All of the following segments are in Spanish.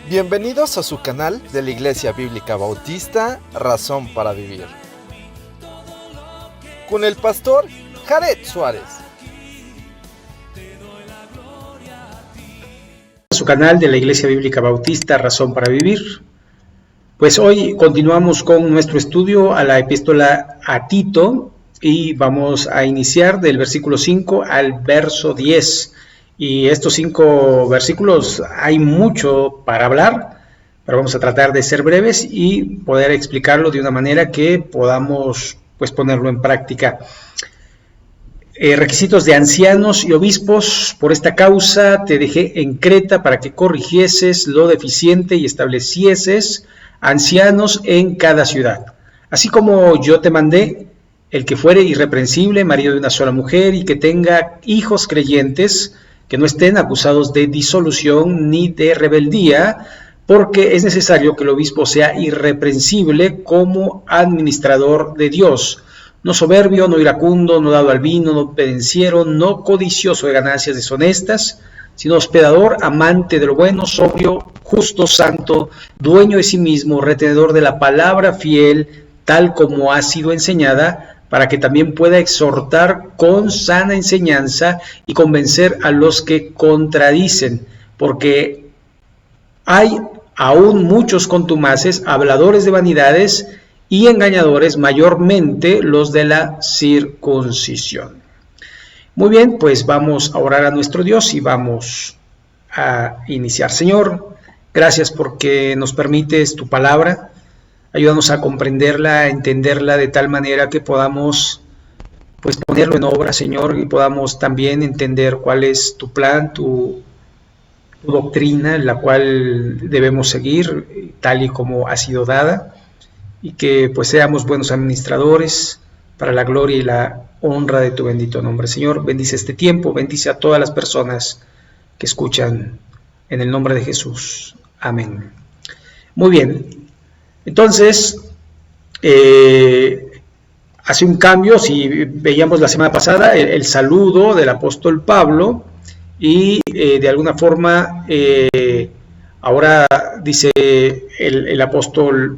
Bienvenidos a su canal de la Iglesia Bíblica Bautista, Razón para Vivir, con el pastor Jared Suárez. Su canal de la Iglesia Bíblica Bautista, Razón para Vivir. Pues hoy continuamos con nuestro estudio a la epístola a Tito y vamos a iniciar del versículo 5 al verso 10. Y estos 5 versículos hay mucho para hablar, pero vamos a tratar de ser breves y poder explicarlo de una manera que podamos pues ponerlo en práctica. Requisitos de ancianos y obispos: por esta causa te dejé en Creta para que corrigieses lo deficiente y establecieses ancianos en cada ciudad. Así como yo te mandé, el que fuere irreprensible, marido de una sola mujer, y que tenga hijos creyentes, que no estén acusados de disolución ni de rebeldía, porque es necesario que el obispo sea irreprensible como administrador de Dios, no soberbio, no iracundo, no dado al vino, no pendenciero, no codicioso de ganancias deshonestas, sino hospedador, amante de lo bueno, sobrio, justo, santo, dueño de sí mismo, retenedor de la palabra fiel, tal como ha sido enseñada, para que también pueda exhortar con sana enseñanza y convencer a los que contradicen, porque hay aún muchos contumaces, habladores de vanidades y engañadores, mayormente los de la circuncisión. Muy bien, pues vamos a orar a nuestro Dios y vamos a iniciar. Señor, gracias porque nos permites tu palabra. Ayúdanos a comprenderla, a entenderla de tal manera que podamos pues ponerlo en obra, Señor, y podamos también entender cuál es tu plan, tu doctrina, la cual debemos seguir tal y como ha sido dada, y que pues seamos buenos administradores para la gloria y la honra de tu bendito nombre. Señor, bendice este tiempo, bendice a todas las personas que escuchan en el nombre de Jesús. Amén. Muy bien. Entonces, hace un cambio. Si veíamos la semana pasada el saludo del apóstol Pablo, y de alguna forma ahora dice el apóstol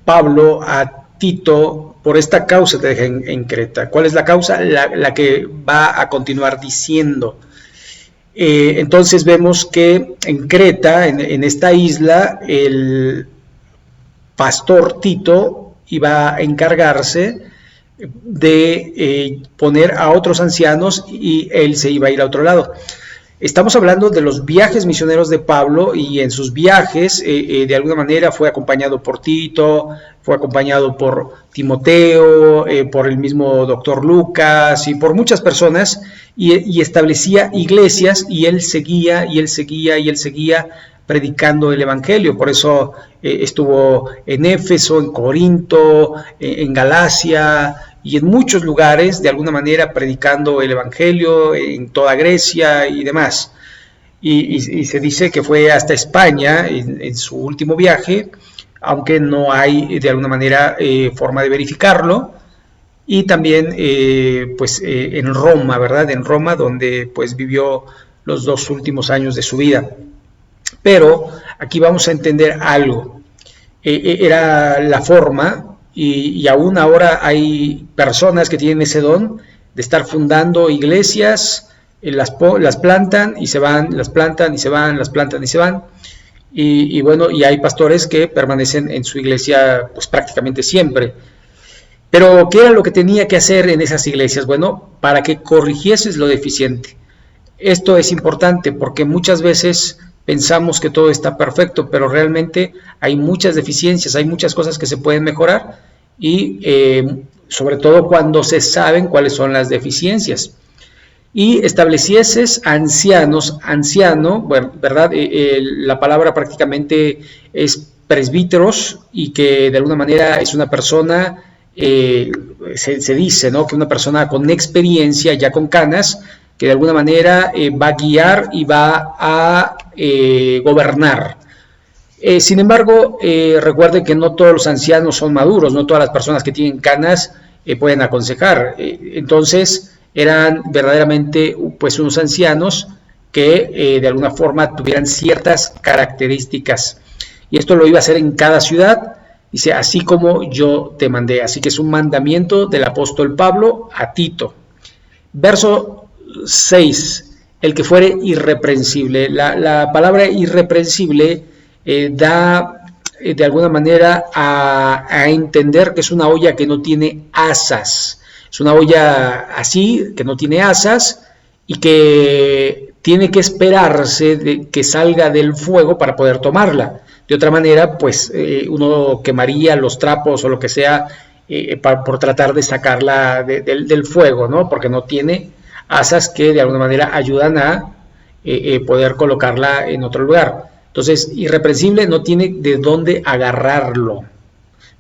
Pablo a Tito: por esta causa te dejé en Creta. ¿Cuál es la causa? La que va a continuar diciendo. Entonces vemos que en Creta, en esta isla, el pastor Tito iba a encargarse de poner a otros ancianos y él se iba a ir a otro lado. Estamos hablando de los viajes misioneros de Pablo, y en sus viajes de alguna manera fue acompañado por Tito, fue acompañado por Timoteo, por el mismo doctor Lucas y por muchas personas, y establecía iglesias, y él seguía predicando el evangelio. Por eso estuvo en Éfeso, en Corinto, en Galacia y en muchos lugares, de alguna manera predicando el evangelio, en toda Grecia y demás. Y se dice que fue hasta España en su último viaje, aunque no hay de alguna manera forma de verificarlo. Y también en Roma, ¿verdad? En Roma, donde pues vivió los 2 últimos años de su vida. Pero aquí vamos a entender algo. Era la forma, y aún ahora hay personas que tienen ese don de estar fundando iglesias, las plantan y se van, las plantan y se van, las plantan y se van. Y bueno, y hay pastores que permanecen en su iglesia pues prácticamente siempre. Pero ¿qué era lo que tenía que hacer en esas iglesias? Bueno, para que corrigieses lo deficiente. Esto es importante porque muchas veces pensamos que todo está perfecto, pero realmente hay muchas deficiencias, hay muchas cosas que se pueden mejorar, y sobre todo cuando se saben cuáles son las deficiencias. Y establecieses ancianos, anciano, bueno, ¿verdad? La palabra prácticamente es presbíteros, y que de alguna manera es una persona, se dice, ¿no?, que una persona con experiencia, ya con canas, que de alguna manera va a guiar y va a gobernar. Sin embargo, recuerden que no todos los ancianos son maduros, no todas las personas que tienen canas pueden aconsejar. Entonces, eran verdaderamente pues unos ancianos que de alguna forma tuvieran ciertas características. Y esto lo iba a hacer en cada ciudad, dice, así como yo te mandé. Así que es un mandamiento del apóstol Pablo a Tito. Verso 6, el que fuere irreprensible. La palabra irreprensible da de alguna manera a entender que es una olla que no tiene asas. Es una olla así, que no tiene asas y que tiene que esperarse de que salga del fuego para poder tomarla. De otra manera, pues uno quemaría los trapos o lo que sea por tratar de sacarla del fuego, ¿no? Porque no tiene asas que de alguna manera ayudan a poder colocarla en otro lugar. Entonces, irreprensible no tiene de dónde agarrarlo,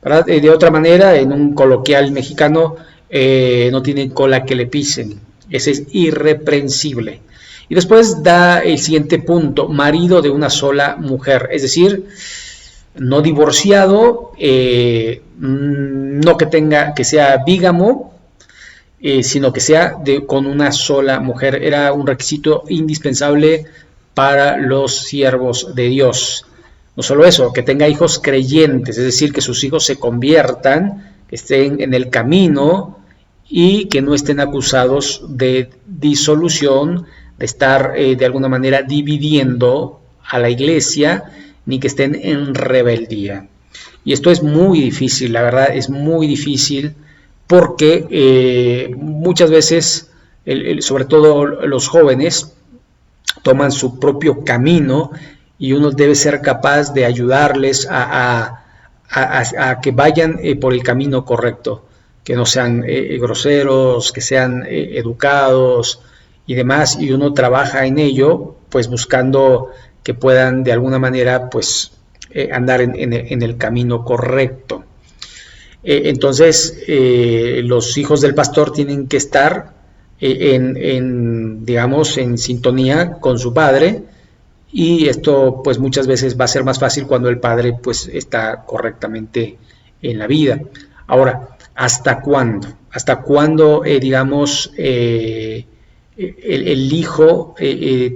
¿verdad? De otra manera, en un coloquial mexicano, no tiene cola que le pisen. Ese es irreprensible. Y después da el siguiente punto, marido de una sola mujer, es decir, no divorciado, no que sea bígamo, sino que sea con una sola mujer. Era un requisito indispensable para los siervos de Dios. No solo eso, que tenga hijos creyentes, es decir, que sus hijos se conviertan, que estén en el camino y que no estén acusados de disolución, de estar de alguna manera dividiendo a la iglesia, ni que estén en rebeldía. Y esto es muy difícil, la verdad es muy difícil, porque muchas veces, sobre todo los jóvenes, toman su propio camino y uno debe ser capaz de ayudarles a que vayan por el camino correcto, que no sean groseros, que sean educados y demás, y uno trabaja en ello, pues buscando que puedan de alguna manera pues andar en el camino correcto. Entonces los hijos del pastor tienen que estar digamos, en sintonía con su padre, y esto pues muchas veces va a ser más fácil cuando el padre pues está correctamente en la vida. Ahora, ¿hasta cuándo? ¿Hasta cuándo digamos el hijo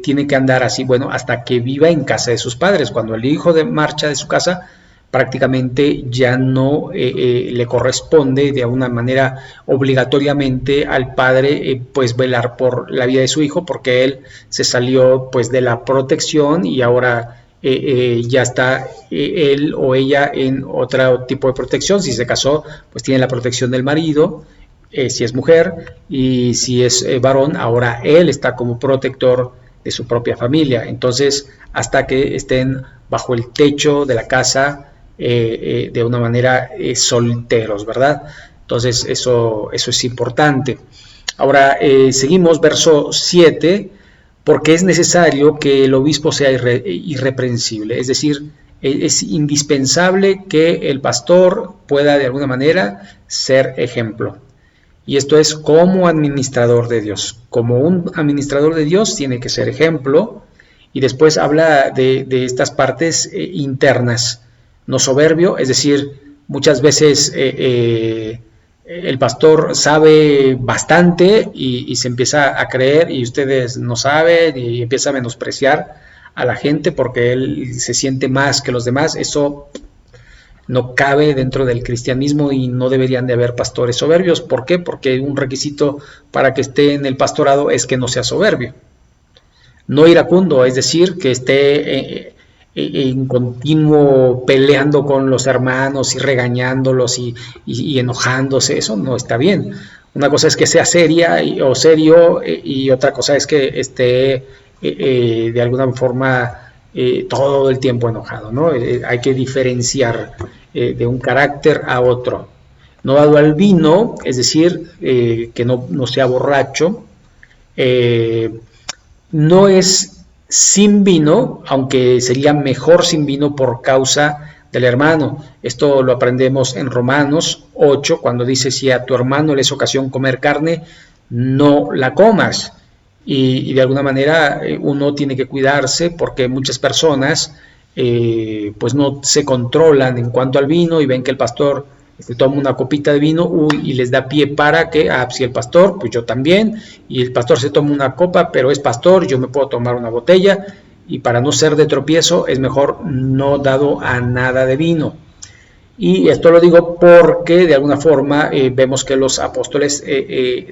tiene que andar así? Bueno, hasta que viva en casa de sus padres. Cuando el hijo marcha de su casa, prácticamente ya no le corresponde de alguna manera obligatoriamente al padre pues velar por la vida de su hijo, porque él se salió pues de la protección y ahora ya está él o ella en otro tipo de protección. Si se casó, pues tiene la protección del marido, si es mujer, y si es varón, ahora él está como protector de su propia familia. Entonces, hasta que estén bajo el techo de la casa, de una manera solteros, ¿verdad? Entonces eso es importante. Ahora seguimos, verso 7, porque es necesario que el obispo sea irreprensible, es decir, es indispensable que el pastor pueda de alguna manera ser ejemplo. Y esto es como administrador de Dios. Como un administrador de Dios tiene que ser ejemplo, y después habla de estas partes internas. No soberbio, es decir, muchas veces el pastor sabe bastante y se empieza a creer, y ustedes no saben, y empieza a menospreciar a la gente porque él se siente más que los demás. Eso no cabe dentro del cristianismo y no deberían de haber pastores soberbios. ¿Por qué? Porque un requisito para que esté en el pastorado es que no sea soberbio. No iracundo, es decir, que esté en continuo peleando con los hermanos y regañándolos y enojándose. Eso no está bien. Una cosa es que sea seria o serio, y otra cosa es que esté de alguna forma todo el tiempo enojado, ¿no? Hay que diferenciar de un carácter a otro. No dado al vino, es decir, que no sea borracho. No es sin vino, aunque sería mejor sin vino por causa del hermano. Esto lo aprendemos en Romanos 8, cuando dice: si a tu hermano le es ocasión comer carne, no la comas. Y de alguna manera uno tiene que cuidarse, porque muchas personas pues no se controlan en cuanto al vino, y ven que el pastor toma una copita de vino, y les da pie para que, si el pastor, pues yo también, y el pastor se toma una copa, pero es pastor, yo me puedo tomar una botella, y para no ser de tropiezo es mejor no dado a nada de vino. Y esto lo digo porque de alguna forma vemos que los apóstoles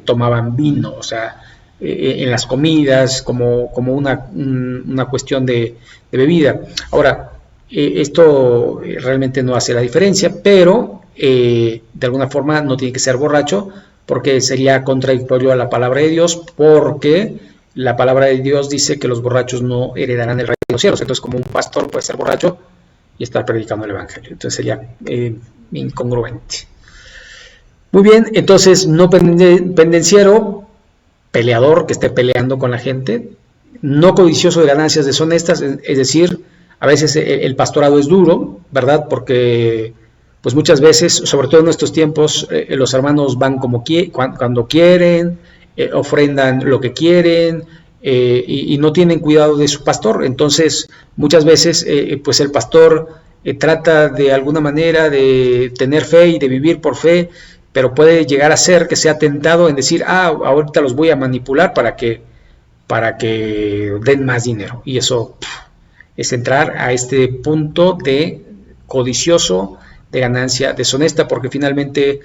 tomaban vino, o sea, en las comidas, como una cuestión de bebida. Ahora, esto realmente no hace la diferencia, pero de alguna forma no tiene que ser borracho, porque sería contradictorio a la palabra de Dios, porque la palabra de Dios dice que los borrachos no heredarán el reino de los cielos. Entonces, como un pastor puede ser borracho y estar predicando el evangelio, entonces sería incongruente. Muy bien, entonces no pendenciero, peleador que esté peleando con la gente, no codicioso de ganancias deshonestas, es decir, a veces el pastorado es duro, ¿verdad? Porque pues muchas veces, sobre todo en estos tiempos, los hermanos van como cuando quieren, ofrendan lo que quieren, y no tienen cuidado de su pastor. Entonces muchas veces pues el pastor trata de alguna manera de tener fe y de vivir por fe, pero puede llegar a ser que sea tentado en decir, ahorita los voy a manipular para que den más dinero, y eso es entrar a este punto de codicioso, de ganancia deshonesta, porque finalmente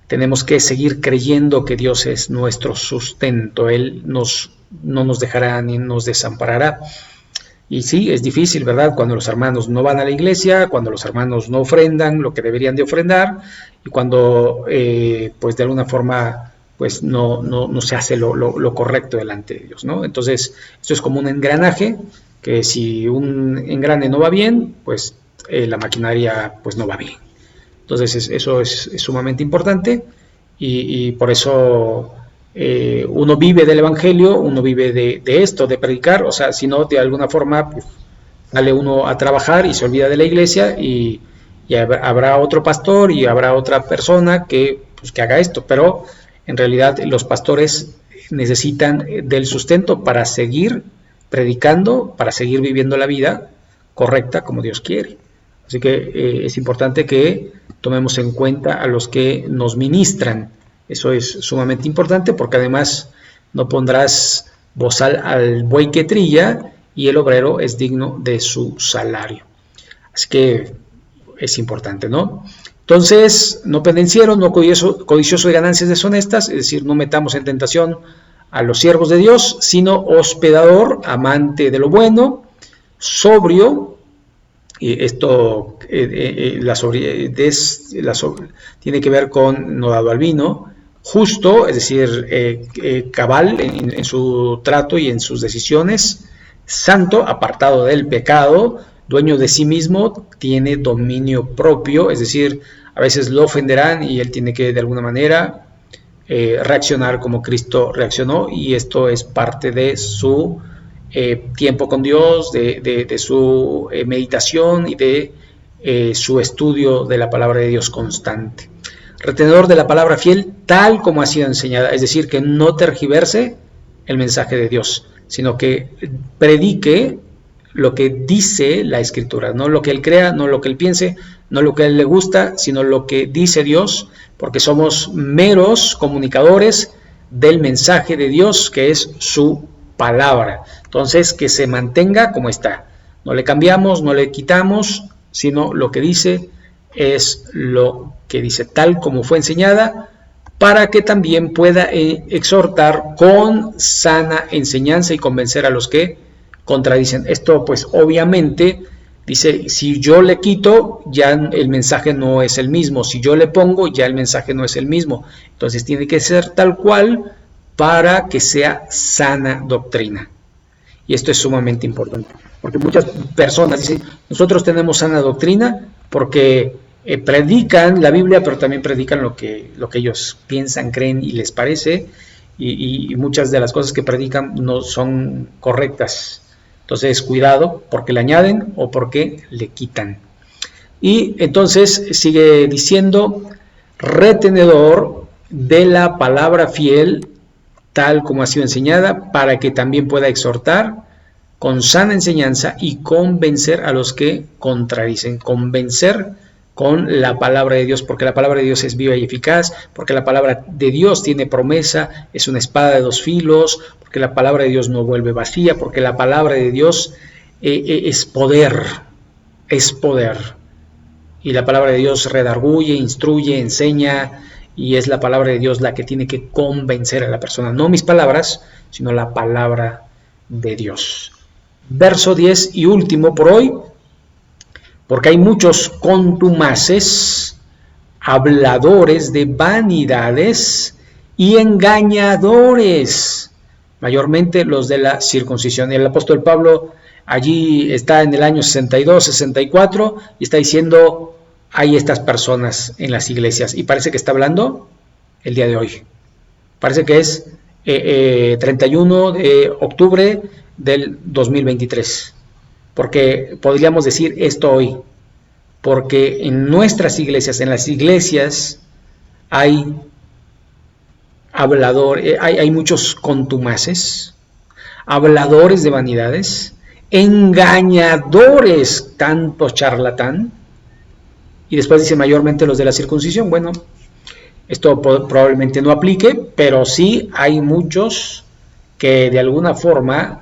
tenemos que seguir creyendo que Dios es nuestro sustento. Él no nos dejará ni nos desamparará. Y sí, es difícil, ¿verdad? Cuando los hermanos no van a la iglesia, cuando los hermanos no ofrendan lo que deberían de ofrendar, y cuando pues de alguna forma pues no se hace lo correcto delante de Dios, ¿no? Entonces, esto es como un engranaje, que si un engrane no va bien, pues la maquinaria pues no va bien. Entonces eso es sumamente importante, y por eso uno vive del evangelio, uno vive de esto, de predicar. O sea, si no, de alguna forma pues, sale uno a trabajar y se olvida de la iglesia, y habrá otro pastor y habrá otra persona que haga esto, pero en realidad los pastores necesitan del sustento para seguir predicando, para seguir viviendo la vida correcta como Dios quiere. Así que es importante que tomemos en cuenta a los que nos ministran. Eso es sumamente importante, porque además no pondrás bozal al buey que trilla, y el obrero es digno de su salario. Así que es importante, ¿no? Entonces, no pendenciero, no codicioso de ganancias deshonestas, es decir, no metamos en tentación a los siervos de Dios, sino hospedador, amante de lo bueno, sobrio. Y esto, la sobriedad tiene que ver con no dado al vino, justo, es decir, cabal en su trato y en sus decisiones, santo, apartado del pecado, dueño de sí mismo, tiene dominio propio, es decir, a veces lo ofenderán y él tiene que de alguna manera reaccionar como Cristo reaccionó, y esto es parte de su tiempo con Dios, de su meditación y de su estudio de la palabra de Dios constante. Retenedor de la palabra fiel, tal como ha sido enseñada, es decir, que no tergiverse el mensaje de Dios, sino que predique lo que dice la Escritura, no lo que él crea, no lo que él piense, no lo que a él le gusta, sino lo que dice Dios, porque somos meros comunicadores del mensaje de Dios, que es su palabra. Entonces, que se mantenga como está, no le cambiamos, no le quitamos, sino lo que dice es lo que dice, tal como fue enseñada, para que también pueda exhortar con sana enseñanza y convencer a los que contradicen. Esto pues obviamente dice, si yo le quito, ya el mensaje no es el mismo, si yo le pongo, ya el mensaje no es el mismo. Entonces tiene que ser tal cual para que sea sana doctrina. Y esto es sumamente importante, porque muchas personas dicen, nosotros tenemos sana doctrina porque predican la Biblia, pero también predican lo que ellos piensan, creen y les parece, y muchas de las cosas que predican no son correctas. Entonces, cuidado, porque le añaden o porque le quitan. Y entonces sigue diciendo, retenedor de la palabra fiel, tal como ha sido enseñada, para que también pueda exhortar con sana enseñanza y convencer a los que contradicen. Convencer con la palabra de Dios, porque la palabra de Dios es viva y eficaz, porque la palabra de Dios tiene promesa, es una espada de dos filos, porque la palabra de Dios no vuelve vacía, porque la palabra de Dios es poder, y la palabra de Dios redarguye, instruye, enseña, y es la palabra de Dios la que tiene que convencer a la persona, no mis palabras, sino la palabra de Dios. Verso 10 y último por hoy: porque hay muchos contumaces, habladores de vanidades y engañadores, mayormente los de la circuncisión. El apóstol Pablo allí está en el año 62, 64 y está diciendo: hay estas personas en las iglesias, y parece que está hablando el día de hoy. Parece que es 31 de octubre del 2023. Porque podríamos decir esto hoy, porque en nuestras iglesias, en las iglesias, hay hay muchos contumaces, habladores de vanidades, engañadores, tanto charlatán, y después dice mayormente los de la circuncisión. Bueno, esto probablemente no aplique, pero sí hay muchos que de alguna forma,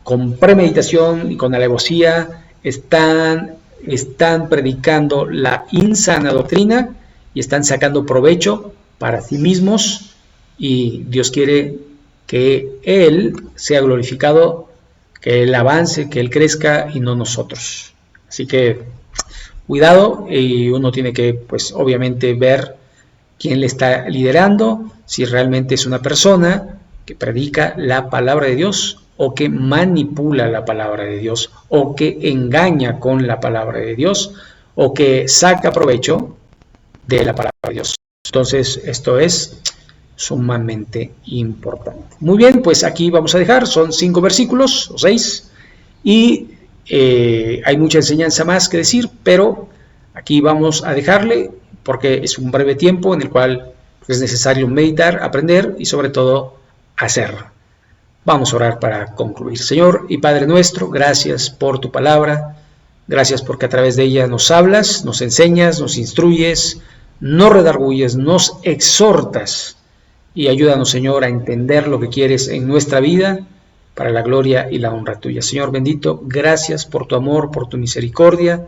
con premeditación y con alevosía, están predicando la insana doctrina y están sacando provecho para sí mismos, y Dios quiere que Él sea glorificado, que Él avance, que Él crezca y no nosotros. Así que cuidado, y uno tiene que, pues obviamente, ver quién le está liderando, si realmente es una persona que predica la palabra de Dios, o que manipula la palabra de Dios, o que engaña con la palabra de Dios, o que saca provecho de la palabra de Dios. Entonces, esto es sumamente importante. Muy bien, pues aquí vamos a dejar, son 5 versículos, o 6, y hay mucha enseñanza más que decir, pero aquí vamos a dejarle, porque es un breve tiempo en el cual es necesario meditar, aprender y sobre todo hacerlo. Vamos a orar para concluir. Señor y Padre nuestro, gracias por tu palabra, gracias porque a través de ella nos hablas, nos enseñas, nos instruyes, nos redarguyes, nos exhortas, y ayúdanos, Señor, a entender lo que quieres en nuestra vida para la gloria y la honra tuya. Señor bendito, gracias por tu amor, por tu misericordia.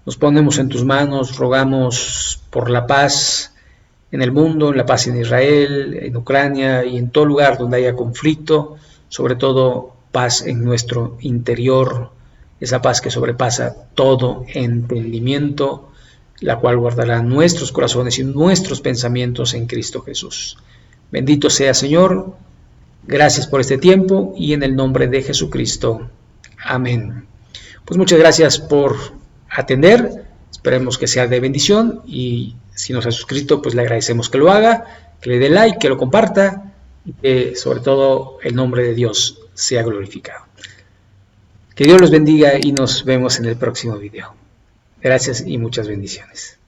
Nos ponemos en tus manos, rogamos por la paz en el mundo, en la paz en Israel, en Ucrania y en todo lugar donde haya conflicto, sobre todo paz en nuestro interior, esa paz que sobrepasa todo entendimiento, la cual guardará nuestros corazones y nuestros pensamientos en Cristo Jesús. Bendito sea, Señor, gracias por este tiempo y en el nombre de Jesucristo. Amén. Pues muchas gracias por atender, esperemos que sea de bendición, y si nos ha suscrito, pues le agradecemos que lo haga, que le dé like, que lo comparta, y que sobre todo el nombre de Dios sea glorificado. Que Dios los bendiga y nos vemos en el próximo video. Gracias y muchas bendiciones.